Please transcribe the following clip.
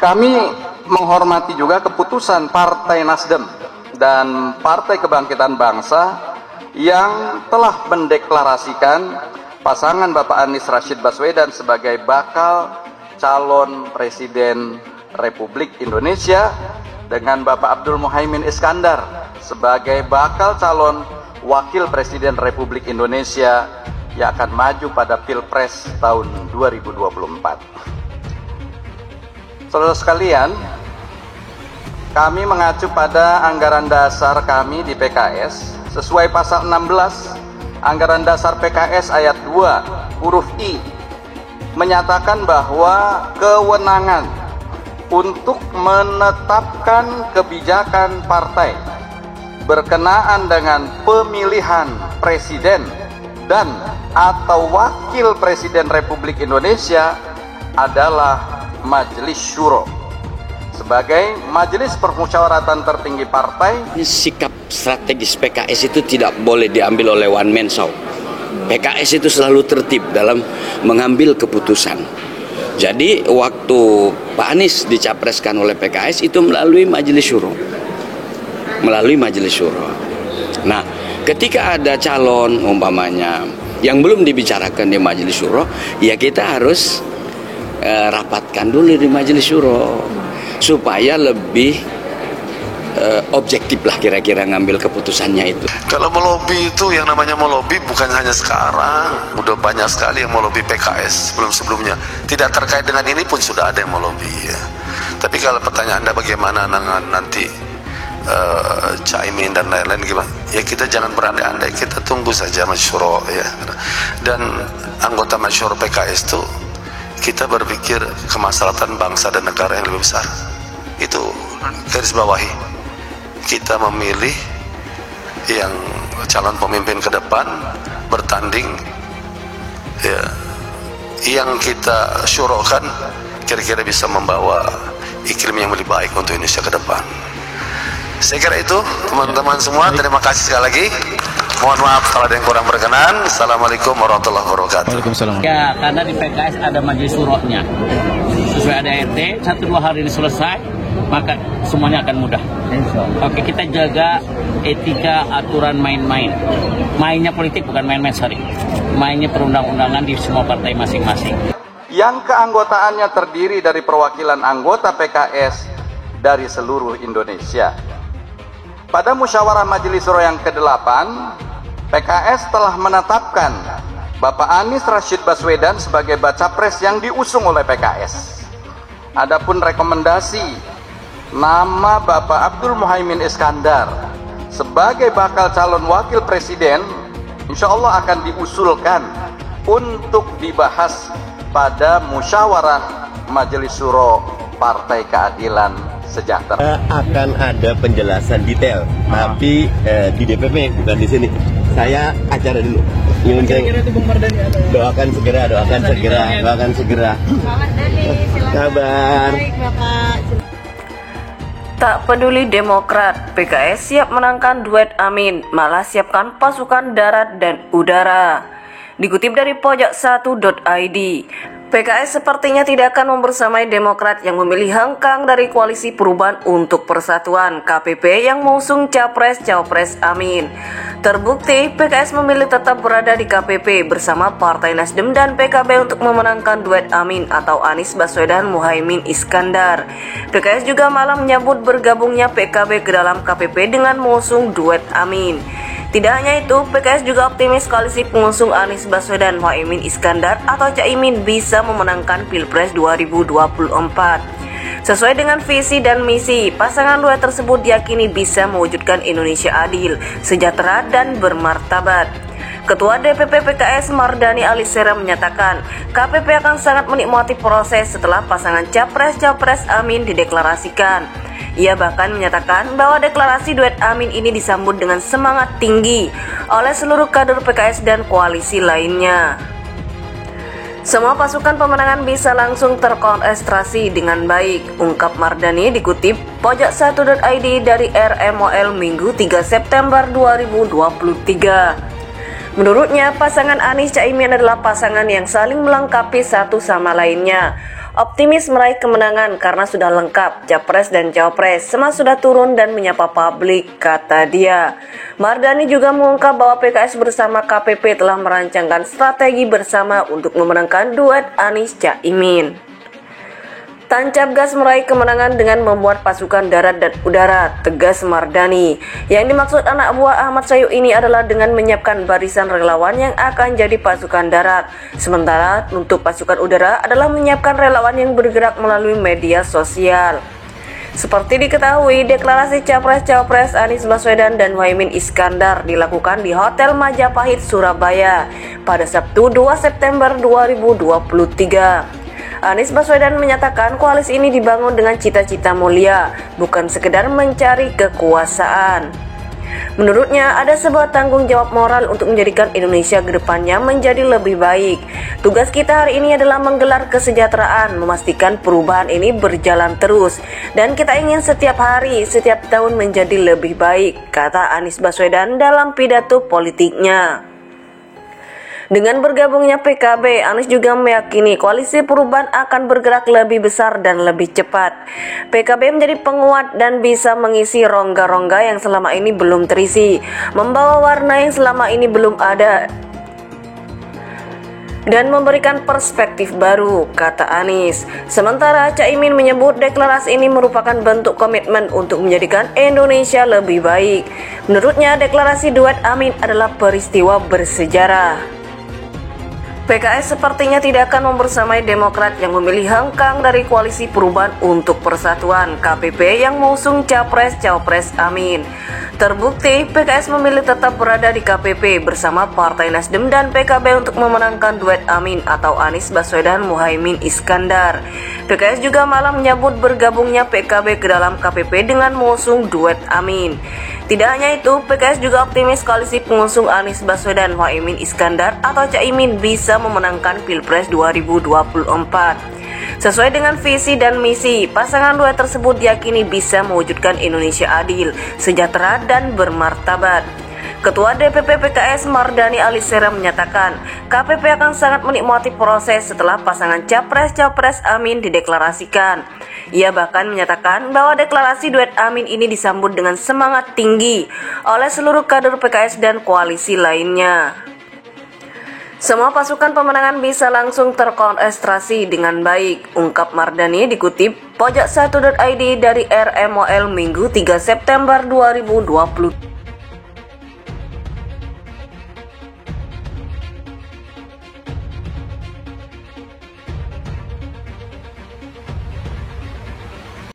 Kami menghormati juga keputusan Partai Nasdem dan Partai Kebangkitan Bangsa yang telah mendeklarasikan pasangan Bapak Anies Rashid Baswedan sebagai bakal calon Presiden Republik Indonesia dengan Bapak Abdul Muhaimin Iskandar sebagai bakal calon Wakil Presiden Republik Indonesia yang akan maju pada Pilpres tahun 2024. Saudara sekalian, kami mengacu pada anggaran dasar kami di PKS sesuai pasal 16 anggaran dasar PKS ayat 2 huruf I menyatakan bahwa kewenangan untuk menetapkan kebijakan partai berkenaan dengan pemilihan presiden dan atau wakil presiden Republik Indonesia adalah Majelis Syuro sebagai majelis permusyawaratan tertinggi partai. Sikap strategis PKS itu tidak boleh diambil oleh one man show. PKS itu selalu tertib dalam mengambil keputusan. Jadi waktu Pak Anies dicapreskan oleh PKS itu melalui Majelis Syuro. Nah, ketika ada calon umpamanya yang belum dibicarakan di Majelis Syuro, ya kita harus rapatkan dulu di Majelis Syuro supaya lebih objektif lah kira-kira ngambil keputusannya itu. Kalau melobi itu yang namanya melobi bukan hanya sekarang, udah banyak sekali yang melobi PKS sebelum-sebelumnya. Tidak terkait dengan ini pun sudah ada yang melobi ya. Tapi kalau pertanyaan Anda bagaimana nanti Caimin dan lain-lain gimana? Ya kita jangan berandai-andai, kita tunggu saja masyuro ya. Dan anggota masyuro PKS itu kita berpikir kemaslahatan bangsa dan negara yang lebih besar. Itu garis bawahi. Kita memilih yang calon pemimpin ke depan bertanding ya, yang kita syurokan kira-kira bisa membawa iklim yang lebih baik untuk Indonesia ke depan. Saya kira itu teman-teman semua, terima kasih sekali lagi. Mohon maaf kalau ada yang kurang berkenan. Assalamualaikum warahmatullahi wabarakatuh. Waalaikumsalam. Ya, karena di PKS ada majelis syuronya. Sesuai ADART, 1-2 hari ini selesai, maka semuanya akan mudah. Oke, kita jaga etika aturan main-main. Mainnya politik bukan main-main, sorry. Mainnya perundang-undangan di semua partai masing-masing. Yang keanggotaannya terdiri dari perwakilan anggota PKS dari seluruh Indonesia. Pada musyawarah Majelis Syuro yang ke-8, PKS telah menetapkan Bapak Anies Rashid Baswedan sebagai baca pres yang diusung oleh PKS. Adapun rekomendasi nama Bapak Abdul Muhaimin Iskandar sebagai bakal calon wakil presiden, insya Allah akan diusulkan untuk dibahas pada musyawarah Majelis Syuro Partai Keadilan Sejahtera. Akan ada penjelasan detail, tapi di DPP bukan di sini. Saya acara dulu. Kira-kira itu Bung Mardhani doakan segera. Kabar. Baik, Bapak. Tak peduli Demokrat, PKS siap menangkan duet Amin, malah siapkan pasukan darat dan udara. Dikutip dari pojok1.id, PKS sepertinya tidak akan membersamai Demokrat yang memilih hengkang dari Koalisi Perubahan untuk Persatuan KPP yang mengusung Capres-Cawapres Amin. Terbukti, PKS memilih tetap berada di KPP bersama Partai Nasdem dan PKB untuk memenangkan duet Amin atau Anies Baswedan Muhaimin Iskandar. PKS juga malah menyambut bergabungnya PKB ke dalam KPP dengan mengusung duet Amin. Tidak hanya itu, PKS juga optimis koalisi pengusung Anies Baswedan Muhaimin Iskandar atau Caimin bisa memenangkan Pilpres 2024. Sesuai dengan visi dan misi, pasangan duet tersebut diyakini bisa mewujudkan Indonesia adil, sejahtera, dan bermartabat. Ketua DPP PKS Mardhani Alisera menyatakan, KPP akan sangat menikmati proses setelah pasangan Capres-Cawapres Amin dideklarasikan. Ia bahkan menyatakan bahwa deklarasi duet Amin ini disambut dengan semangat tinggi oleh seluruh kader PKS dan koalisi lainnya. Semua pasukan pemenangan bisa langsung terkonsentrasi dengan baik, ungkap Mardhani dikutip pojok1.id dari RMOL Minggu 3 September 2023. Menurutnya, pasangan Anies Caimin adalah pasangan yang saling melengkapi satu sama lainnya. optimis meraih kemenangan karena sudah lengkap Capres dan Cawapres, semua sudah turun dan menyapa publik, kata dia. Mardani juga mengungkap bahwa PKS bersama KPP telah merancangkan strategi bersama untuk memenangkan duet Anies Caimin. Tancap gas meraih kemenangan dengan membuat pasukan darat dan udara, tegas Mardani. Yang dimaksud anak buah Ahmad Sayyu ini adalah dengan menyiapkan barisan relawan yang akan jadi pasukan darat. Sementara untuk pasukan udara adalah menyiapkan relawan yang bergerak melalui media sosial. Seperti diketahui, deklarasi Capres-Cawapres Anies Baswedan dan Muhaimin Iskandar dilakukan di Hotel Majapahit, Surabaya pada Sabtu 2 September 2023. Anies Baswedan menyatakan koalisi ini dibangun dengan cita-cita mulia, bukan sekedar mencari kekuasaan. Menurutnya, ada sebuah tanggung jawab moral untuk menjadikan Indonesia ke depannya menjadi lebih baik. Tugas kita hari ini adalah menggelar kesejahteraan, memastikan perubahan ini berjalan terus. Dan kita ingin setiap hari, setiap tahun menjadi lebih baik, kata Anies Baswedan dalam pidato politiknya. Dengan bergabungnya PKB, Anies juga meyakini koalisi perubahan akan bergerak lebih besar dan lebih cepat. PKB menjadi penguat dan bisa mengisi rongga-rongga yang selama ini belum terisi, membawa warna yang selama ini belum ada, dan memberikan perspektif baru, kata Anies. Sementara Caimin menyebut deklarasi ini merupakan bentuk komitmen untuk menjadikan Indonesia lebih baik. Menurutnya, deklarasi duet Amin adalah peristiwa bersejarah. PKS sepertinya tidak akan membersamai Demokrat yang memilih hengkang dari Koalisi Perubahan untuk Persatuan KPP yang mengusung Capres-Cawapres Amin. Terbukti, PKS memilih tetap berada di KPP bersama Partai Nasdem dan PKB untuk memenangkan duet Amin atau Anies Baswedan Muhaimin Iskandar. PKS juga malah menyambut bergabungnya PKB ke dalam KPP dengan mengusung duet Amin. Tidak hanya itu, PKS juga optimis koalisi pengusung Anies Baswedan Muhaimin Iskandar atau Caimin bisa memenangkan Pilpres 2024. Sesuai dengan visi dan misi, pasangan duet tersebut diyakini bisa mewujudkan Indonesia adil, sejahtera, dan bermartabat. Ketua DPP PKS Mardani Alisera menyatakan, KPP akan sangat menikmati proses setelah pasangan Capres-Cawapres Amin dideklarasikan. Ia bahkan menyatakan bahwa deklarasi duet Amin ini disambut dengan semangat tinggi oleh seluruh kader PKS dan koalisi lainnya. Semua pasukan pemenangan bisa langsung terkonsentrasi dengan baik, ungkap Mardani dikutip pojok1.id dari RMOL Minggu 3 September 2020.